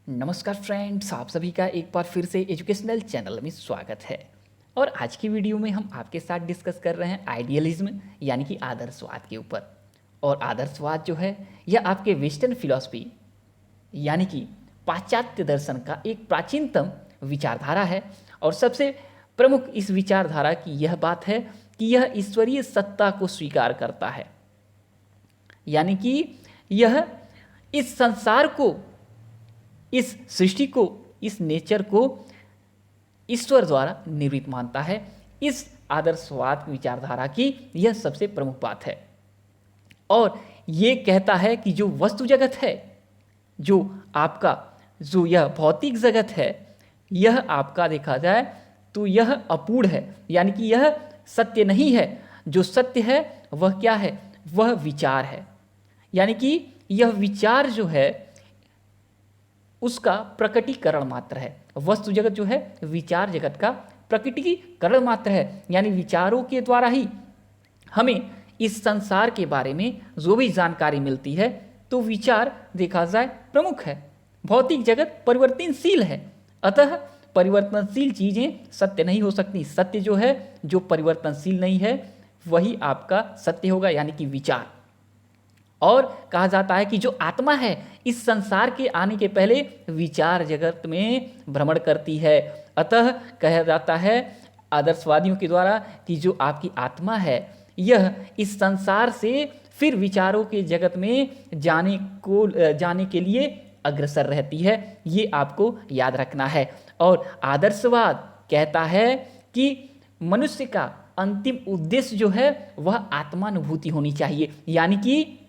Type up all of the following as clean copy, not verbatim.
नमस्कार फ्रेंड्स, आप सभी का एक बार फिर से एजुकेशनल चैनल में स्वागत है। और आज की वीडियो में हम आपके साथ डिस्कस कर रहे हैं आइडियलिज्म यानी कि आदर्शवाद के ऊपर। और आदर्शवाद जो है यह आपके वेस्टर्न फिलॉसफी यानी कि पाश्चात्य दर्शन का एक प्राचीनतम विचारधारा है। और सबसे प्रमुख इस विचारधारा की यह बात है कि यह ईश्वरीय सत्ता को स्वीकार करता है, यानी कि यह इस संसार को, इस सृष्टि को, इस नेचर को ईश्वर द्वारा निर्मित मानता है। इस आदर्शवाद विचारधारा की यह सबसे प्रमुख बात है। और ये कहता है कि जो वस्तु जगत है, जो आपका जो यह भौतिक जगत है, यह आपका देखा जाए तो यह अपूर्ण है, यानी कि यह सत्य नहीं है। जो सत्य है वह क्या है? वह विचार है, यानी कि यह विचार जो है उसका प्रकटीकरण मात्र है। वस्तु जगत जो है विचार जगत का प्रकटीकरण मात्र है, यानी विचारों के द्वारा ही हमें इस संसार के बारे में जो भी जानकारी मिलती है, तो विचार देखा जाए प्रमुख है। भौतिक जगत परिवर्तनशील है, अतः परिवर्तनशील चीज़ें सत्य नहीं हो सकती। सत्य जो है, जो परिवर्तनशील नहीं है, वही आपका सत्य होगा, यानी कि विचार। और कहा जाता है कि जो आत्मा है इस संसार के आने के पहले विचार जगत में भ्रमण करती है। अतः कहा जाता है आदर्शवादियों के द्वारा कि जो आपकी आत्मा है यह इस संसार से फिर विचारों के जगत में जाने के लिए अग्रसर रहती है। ये आपको याद रखना है। और आदर्शवाद कहता है कि मनुष्य का अंतिम उद्देश्य जो है वह आत्मानुभूति होनी चाहिए, यानी कि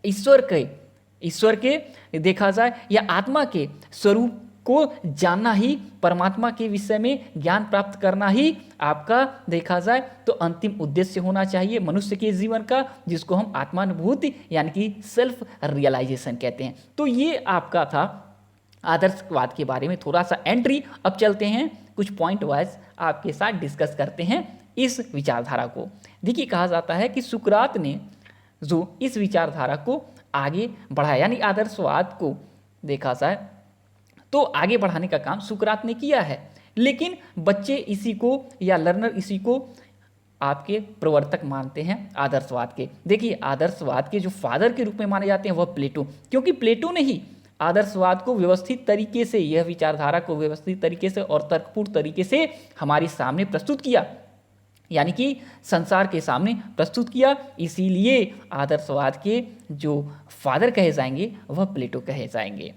ईश्वर के देखा जाए या आत्मा के स्वरूप को जानना ही, परमात्मा के विषय में ज्ञान प्राप्त करना ही आपका देखा जाए तो अंतिम उद्देश्य होना चाहिए मनुष्य के जीवन का, जिसको हम आत्मानुभूति यानी कि सेल्फ रियलाइजेशन कहते हैं। तो ये आपका था आदर्शवाद के बारे में थोड़ा सा एंट्री। अब चलते हैं कुछ पॉइंट वाइज आपके साथ डिस्कस करते हैं इस विचारधारा को। देखिए, कहा जाता है कि सुकरात ने जो इस विचारधारा को आगे बढ़ाया, यानी आदर्शवाद को देखा जाए तो आगे बढ़ाने का काम सुकरात ने किया है। लेकिन बच्चे इसी को या लर्नर इसी को आपके प्रवर्तक मानते हैं आदर्शवाद के। देखिए, आदर्शवाद के जो फादर के रूप में माने जाते हैं वह प्लेटो, क्योंकि प्लेटो ने ही आदर्शवाद को व्यवस्थित तरीके से, यह विचारधारा को व्यवस्थित तरीके से और तर्कपूर्ण तरीके से हमारे सामने प्रस्तुत किया, यानी कि संसार के सामने प्रस्तुत किया। इसीलिए आदर्शवाद के जो फादर कहे जाएंगे वह प्लेटो कहे जाएंगे।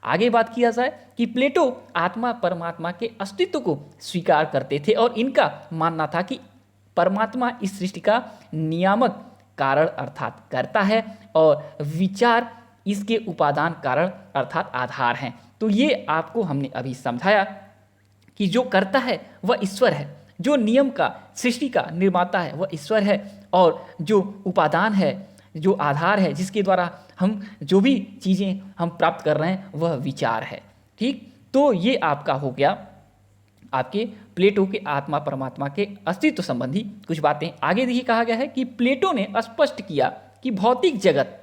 आगे बात किया जाए कि प्लेटो आत्मा परमात्मा के अस्तित्व को स्वीकार करते थे और इनका मानना था कि परमात्मा इस सृष्टि का नियामक कारण अर्थात कर्ता है और विचार इसके उपादान कारण अर्थात आधार हैं। तो ये आपको हमने अभी समझाया कि जो कर्ता है वह ईश्वर है, जो नियम का, सृष्टि का निर्माता है वह ईश्वर है, और जो उपादान है, जो आधार है, जिसके द्वारा हम जो भी चीज़ें हम प्राप्त कर रहे हैं वह विचार है। ठीक, तो ये आपका हो गया आपके प्लेटो के आत्मा परमात्मा के अस्तित्व संबंधी कुछ बातें। आगे देखिए, कहा गया है कि प्लेटो ने स्पष्ट किया कि भौतिक जगत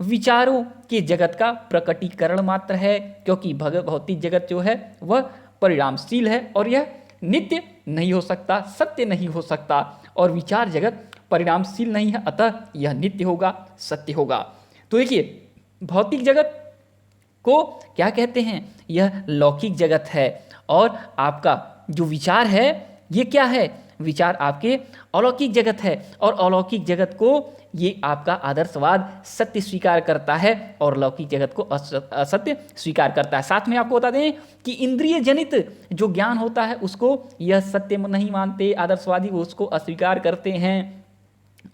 विचारों के जगत का प्रकटीकरण मात्र है, क्योंकि भौतिक जगत जो है वह परिणामशील है और यह नित्य नहीं हो सकता, सत्य नहीं हो सकता, और विचार जगत परिणामशील नहीं है, अतः यह नित्य होगा, सत्य होगा। तो देखिए, भौतिक जगत को क्या कहते हैं? यह लौकिक जगत है। और आपका जो विचार है ये क्या है? विचार आपके अलौकिक जगत है, और अलौकिक जगत को ये आपका आदर्शवाद सत्य स्वीकार करता है और लौकिक जगत को असत्य स्वीकार करता है। साथ में आपको बता दें कि इंद्रिय जनित जो ज्ञान होता है उसको यह सत्य नहीं मानते आदर्शवादी, वो उसको अस्वीकार करते हैं।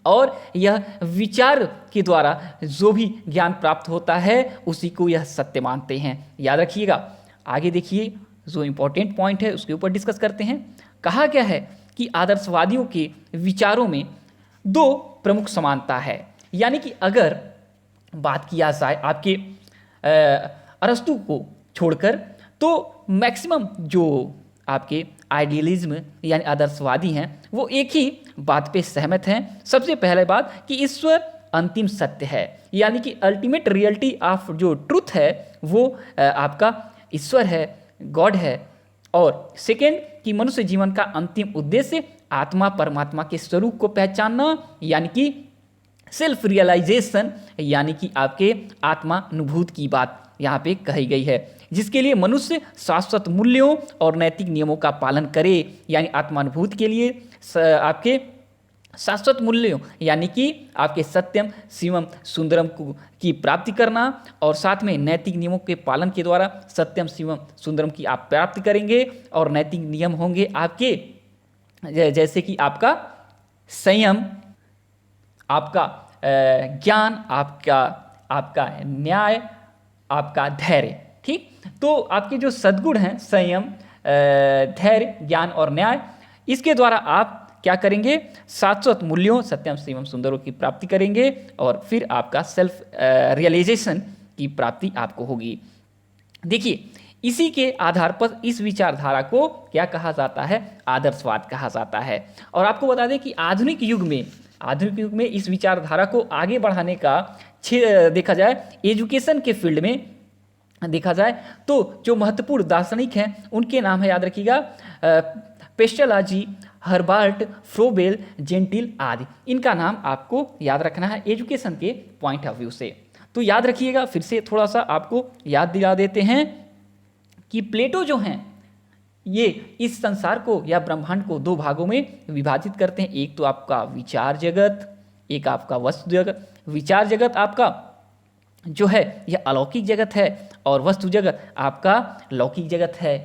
और यह विचार के द्वारा जो भी ज्ञान प्राप्त होता है उसी को यह सत्य मानते हैं। याद रखिएगा। आगे देखिए, जो इंपॉर्टेंट पॉइंट है उसके ऊपर डिस्कस करते हैं। कहा गया है कि आदर्शवादियों के विचारों में दो प्रमुख समानता है, यानी कि अगर बात किया जाए आपके अरस्तु को छोड़कर, तो मैक्सिमम जो आपके आइडियलिज्म यानी आदर्शवादी हैं वो एक ही बात पे सहमत हैं। सबसे पहले बात कि ईश्वर अंतिम सत्य है, यानी कि अल्टीमेट रियलिटी ऑफ जो ट्रुथ है वो आपका ईश्वर है, गॉड है। और सेकेंड कि मनुष्य जीवन का अंतिम उद्देश्य आत्मा परमात्मा के स्वरूप को पहचानना, यानी कि सेल्फ रियलाइजेशन, यानी कि आपके आत्मा अनुभूत की बात यहाँ पे कही गई है, जिसके लिए मनुष्य शाश्वत मूल्यों और नैतिक नियमों का पालन करे। यानी आत्मानुभूत के लिए आपके शाश्वत मूल्यों यानी कि आपके सत्यम शिवम सुंदरम की प्राप्ति करना, और साथ में नैतिक नियमों के पालन के द्वारा सत्यम शिवम सुंदरम की आप प्राप्ति करेंगे। और नैतिक नियम होंगे आपके जैसे कि आपका संयम, आपका ज्ञान, आपका न्याय, आपका धैर्य। ठीक, तो आपके जो सद्गुण हैं संयम, धैर्य, ज्ञान और न्याय, इसके द्वारा आप क्या करेंगे, शाश्वत मूल्यों सत्यम शिवम सुंदरों की प्राप्ति करेंगे, और फिर आपका सेल्फ रियलाइजेशन की प्राप्ति आपको होगी। देखिए, इसी के आधार पर इस विचारधारा को क्या कहा जाता है, आदर्शवाद कहा जाता है। और आपको बता दें कि आधुनिक युग में इस विचारधारा को आगे बढ़ाने का देखा जाए एजुकेशन के फील्ड में देखा जाए तो जो महत्वपूर्ण दार्शनिक हैं उनके नाम है, याद रखिएगा, पेस्टलाजी, हर्बार्ट, फ्रोबेल, जेंटिल आदि। इनका नाम आपको याद रखना है एजुकेशन के पॉइंट ऑफ व्यू से। तो याद रखिएगा, फिर से थोड़ा सा आपको याद दिला देते हैं कि प्लेटो जो हैं ये इस संसार को या ब्रह्मांड को दो भागों में विभाजित करते हैं। एक तो आपका विचार जगत, एक आपका वस्तु जगत। विचार जगत आपका जो है यह अलौकिक जगत है, और वस्तु जगत आपका लौकिक जगत है।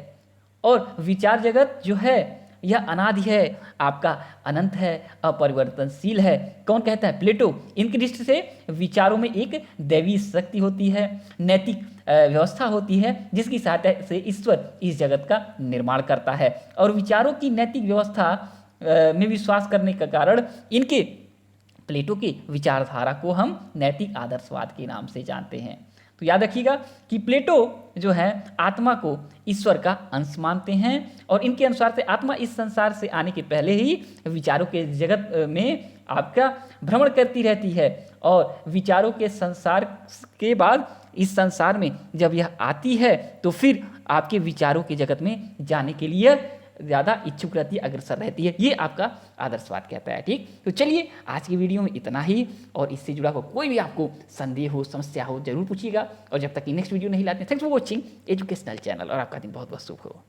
और विचार जगत जो है यह अनादि है, आपका अनंत है, अपरिवर्तनशील है। कौन कहता है, प्लेटो। इनकी दृष्टि से विचारों में एक दैवी शक्ति होती है, नैतिक व्यवस्था होती है, जिसकी सहायता से ईश्वर इस जगत का निर्माण करता है। और विचारों की नैतिक व्यवस्था में विश्वास करने के कारण इनके प्लेटो की विचारधारा को हम नैतिक आदर्शवाद के नाम से जानते हैं। तो याद रखिएगा कि प्लेटो जो है आत्मा को ईश्वर का अंश मानते हैं, और इनके अनुसार से आत्मा इस संसार से आने के पहले ही विचारों के जगत में आपका भ्रमण करती रहती है, और विचारों के संसार के बाद इस संसार में जब यह आती है तो फिर आपके विचारों के जगत में जाने के लिए ज़्यादा इच्छुक रहती है, अग्रसर रहती है। ये आपका आदर्शवाद कहता है। ठीक, तो चलिए आज की वीडियो में इतना ही, और इससे जुड़ा हुआ कोई भी आपको संदेह हो, समस्या हो, जरूर पूछिएगा। और जब तक कि नेक्स्ट वीडियो नहीं लाते, thanks for watching educational channel, और आपका दिन बहुत बहुत शुभ हो।